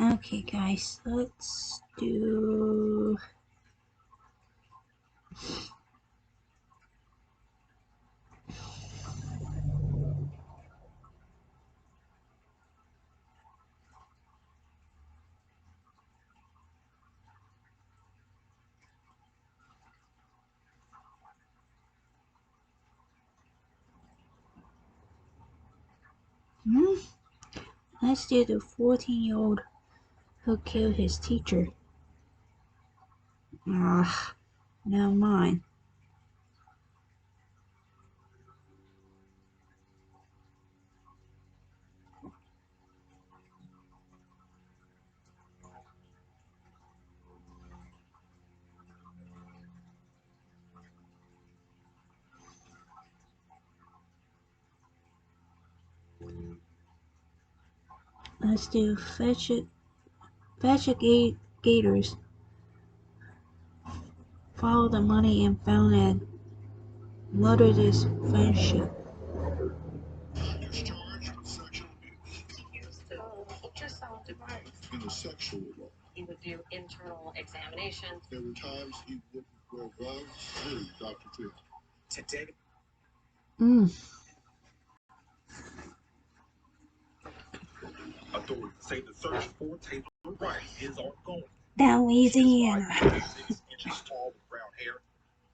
Okay, guys, let's do. Hmm? Let's do the 14-year-old who killed his teacher. Ah, never mind. Let's do investigators follow the money and found a murderous friendship. Discharged with sexual abuse. He used the ultrasound device. In a sexual law. He would do internal examinations. There were times he wouldn't wear gloves. Really, Dr. T. Today, Mm. Authorities say the search for Taylor Wright is ongoing. Down She is Louisiana. 5'6" inches tall with brown hair.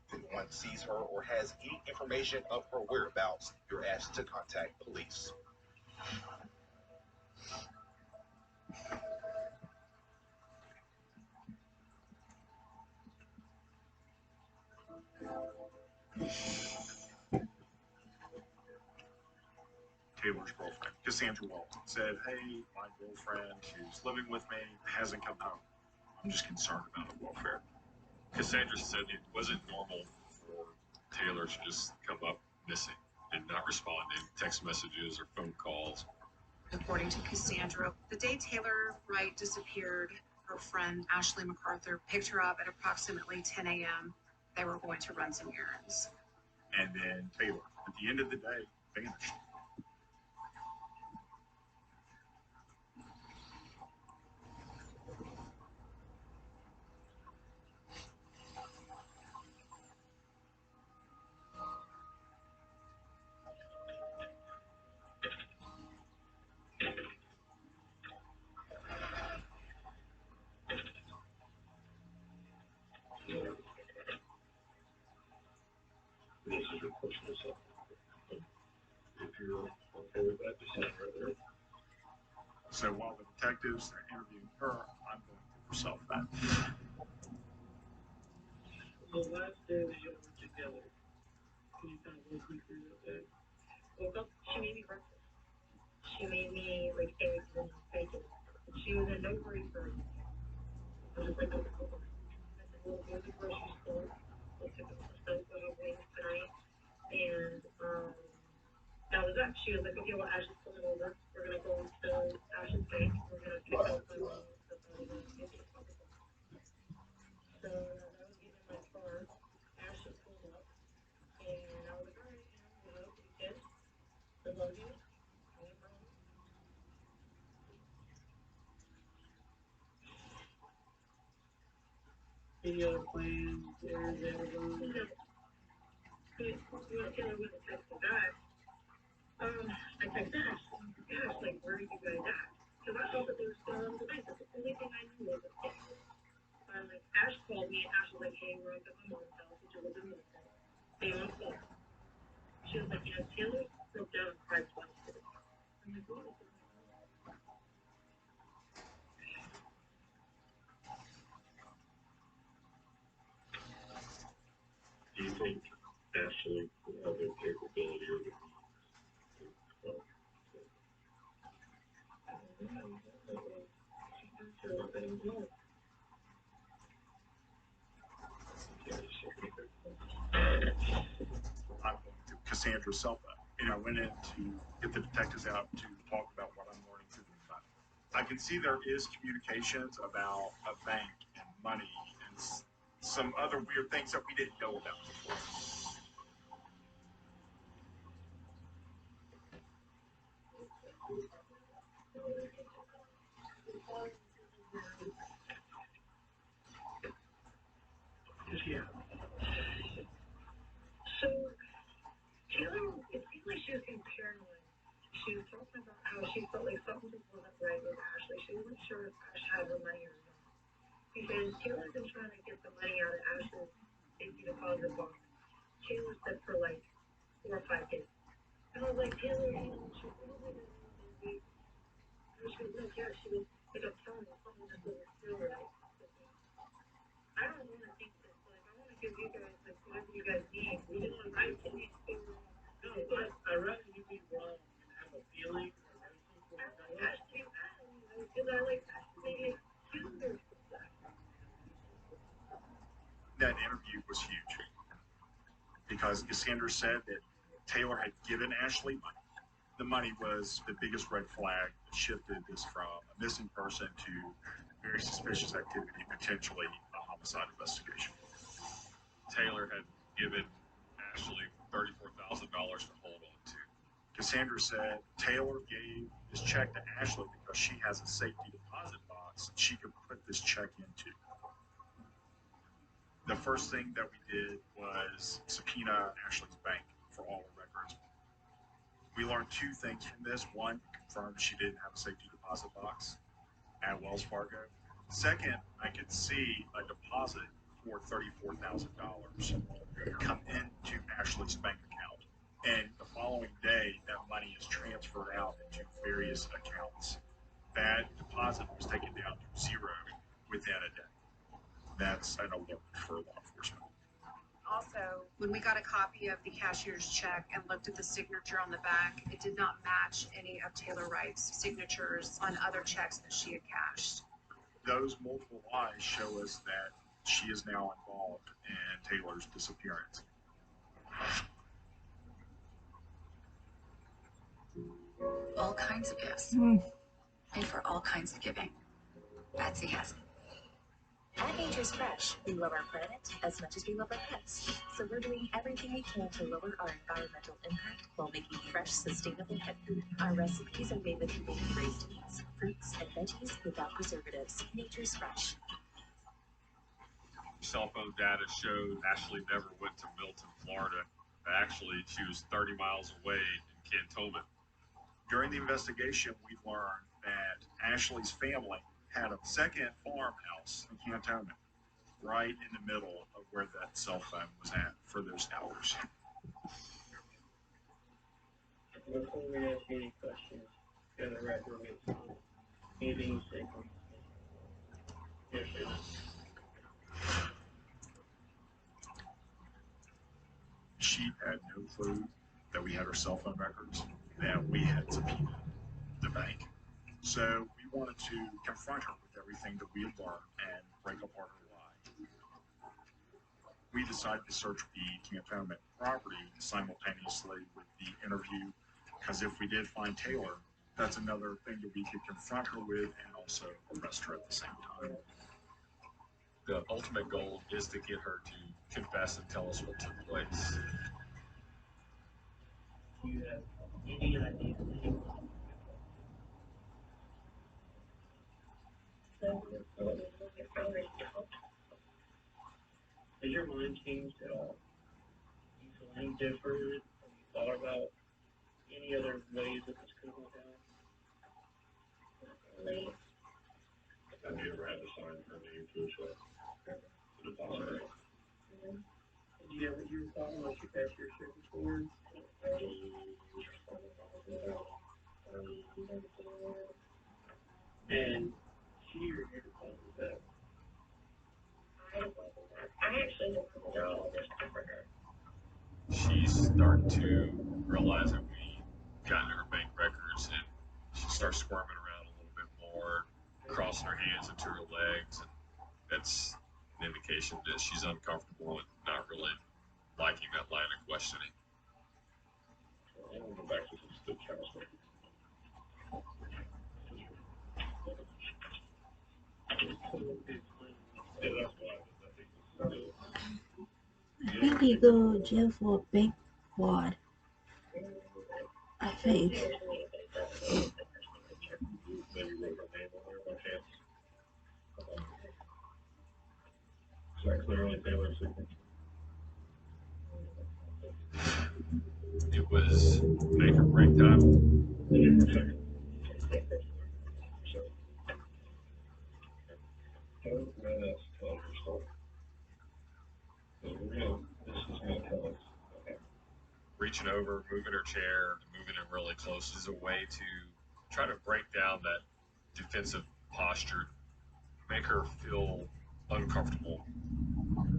If anyone sees her or has any information of her whereabouts, you're asked to contact police. Taylor's girlfriend, Cassandra Walton, said, "Hey, my girlfriend who's living with me hasn't come home. I'm just concerned about her welfare." Cassandra said it wasn't normal for Taylor to just come up missing and not respond to text messages or phone calls. According to Cassandra, the day Taylor Wright disappeared, her friend Ashley MacArthur picked her up at approximately 10 a.m. They were going to run some errands. And then Taylor, at the end of the day, vanished. This is your personal cell phone. If you're okay with that, just send her there. So while the detectives are interviewing her, I'm going through her cell phone. The last day that y'all were together, can you kind of walk me through that day? woke up, she made me breakfast. She made me like eggs and bacon. She was in no hurry for it. I was like, okay, cool. I said, we'll go to the grocery store. We'll pick up some stuff for our wings tonight. And that was that. She was like, okay, well, Ashley's coming over. We're gonna go to Ashley's bank. We're gonna pick up my money and stuff out of the business pocket. So as I was getting in my car, Ashley pulled up, and I was like, all right, you know, to the kids, the luggage, and my room. Any other plans, areas that are going? No. When Taylor went and texted back, I texted Ash, Ash, like, where are you guys at? Because I thought that they were still on the base. That's the only thing I knew was that like, Ash called me, and Ash was like, hey, we're up at my mom's house, which was in Milton. They on the phone. She was like, yeah, Taylor broke down and cried twice today. I'm like, what? Do you think Ashley will have the capability or the I'm going through Cassandra's cell phone. And I went in to get the detectives out to talk about what I'm learning through the money. I can see there is communications about a bank and money and some other weird things that we didn't know about before. sure if Ash had the money or not. Because Taylor's been trying to get the money out of Ash's safety deposit box. Taylor said for like 4 or 5 days. And I was like, Taylor, you know, she's probably going to be. And she was like, yeah, she was like, I'm telling you, something just doesn't feel right. I don't want to think this. Like, I want to give you guys like whatever you guys need. We don't want to write to me. No, I'd rather you be wrong and have a feeling or know something. Ash came out, you know, because I like Ash made it cuter. That interview was huge because Cassandra said that Taylor had given Ashley money. The money was the biggest red flag that shifted this from a missing person to very suspicious activity, potentially a homicide investigation. Taylor had given Ashley $34,000 to hold on to. Cassandra said Taylor gave this check to Ashley because she has a safety deposit box she could put this check into. The first thing that we did was subpoena Ashley's bank for all the records. We learned 2 things from this. One, confirmed she didn't have a safety deposit box at Wells Fargo. Second, I could see a deposit for $34,000 come into Ashley's bank account. And the following day, that money is transferred out into various accounts. That deposit was taken down to 0 within a day. That's an alert for law enforcement. Also, when we got a copy of the cashier's check and looked at the signature on the back, it did not match any of Taylor Wright's signatures on other checks that she had cashed. Those multiple lies show us that she is now involved in Taylor's disappearance. All kinds of gifts. Made for all kinds of giving. Betsy has it. At Nature's Fresh, we love our planet as much as we love our pets. So we're doing everything we can to lower our environmental impact while making fresh, sustainable pet food. Our recipes are made with humanely raised meats, fruits, and veggies without preservatives. Nature's Fresh. Cell phone data showed Ashley never went to Milton, Florida. Actually, she was 30 miles away in Cantonment. During the investigation, we learned that Ashley's family had a second farmhouse in Cantonment, right in the middle of where that cell phone was at for those hours. Before we ask any questions, got a record with anything you say. Yes, sir. She had no clue that we had her cell phone records, that we had subpoenaed the bank. So we wanted to confront her with everything that we had learned and break apart her lie. We decided to search the Cantonment property simultaneously with the interview, because if we did find Taylor, that's another thing that we could confront her with and also arrest her at the same time. The ultimate goal is to get her to confess and tell us what took place. Do you have any idea? Has your mind changed at all? Do you feel any different? Have you thought about any other ways that this could have went down? Really? Have you ever had to sign her name to a check? The deposit? You ever thought about your cashier check before? And she or your deposit that? I actually don't know this for her. She's starting to realize that we got her bank records, and she starts squirming around a little bit more, crossing her hands into her legs, and that's an indication that she's uncomfortable and not really liking that line of questioning. I'm going to go back to the counselor. Yeah, that's why I think this is I think he go to jail for bank fraud. I think. maybe wrote her name on there by chance. Is that clearly Taylor's signature? It was make or break time. So, reaching over, moving her chair, moving it really close is a way to try to break down that defensive posture, make her feel uncomfortable.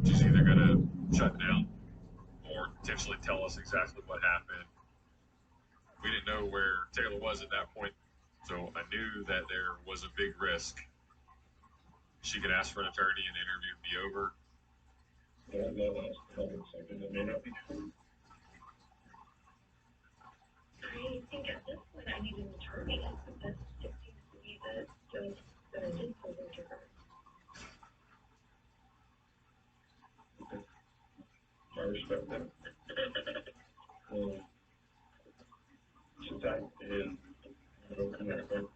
She's either going to shut down or potentially tell us exactly what happened. We didn't know where Taylor was at that point, so I knew that there was a big risk. She could ask for an attorney and the interview would be over. Yeah, no, that's probably something that may not be true. I think at this point I need an attorney, because it seems to me that that I did pull the trigger. I respect that. Since I did, I don't connect them.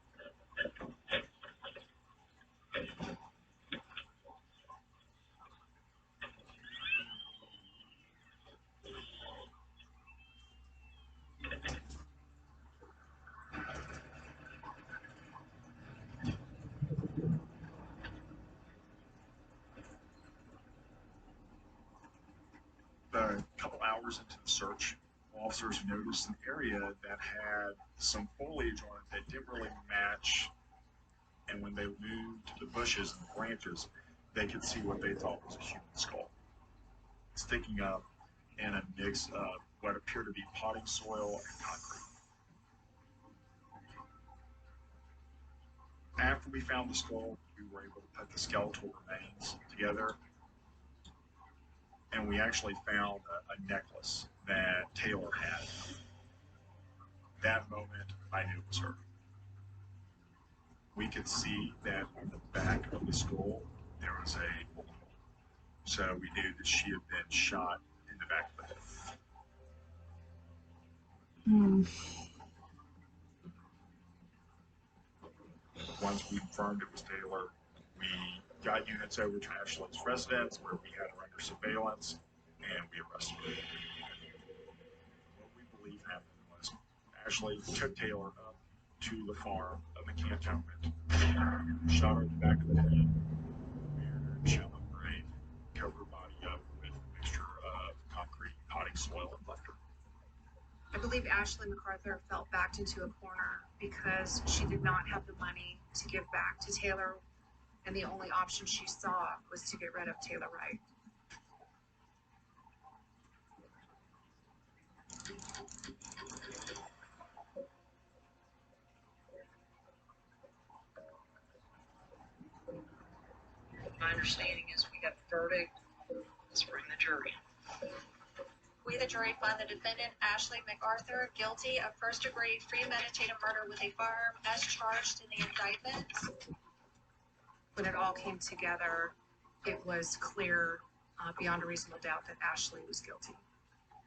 A couple hours into the search, officers noticed an area that had some foliage on it that didn't really match. And when they moved the bushes and the branches, they could see what they thought was a human skull sticking up in a mix of what appeared to be potting soil and concrete. After we found the skull, we were able to put the skeletal remains together, and we actually found a necklace that Taylor had. That moment, I knew it was her. We could see that on the back of the skull, there was a bullet hole. So we knew that she had been shot in the back of the head. Once we confirmed it was Taylor, we got units over to Ashley's residence where we had her under surveillance, and we arrested her. What we believe happened was Ashley took Taylor up to the farm of the cantonment, shot her in the back of the head, buried her in shallow grave, covered her body up with a mixture of concrete, potting soil, and left her. I believe Ashley MacArthur felt backed into a corner because she did not have the money to give back to Taylor, and the only option she saw was to get rid of Taylor Wright. My understanding is we got the verdict. Let's bring the jury. We, the jury, find the defendant, Ashley MacArthur, guilty of first-degree premeditated murder with a firearm as charged in the indictment. When it all came together, it was clear beyond a reasonable doubt that Ashley was guilty.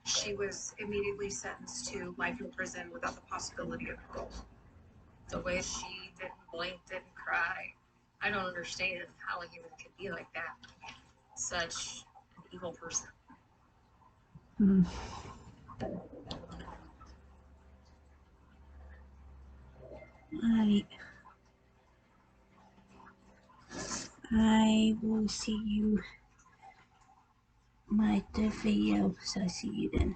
She was immediately sentenced to life in prison without the possibility of parole. The way she didn't blink, didn't cry. I don't understand how a human could be like that. Such an evil person. I will see you my third video, so I see you then.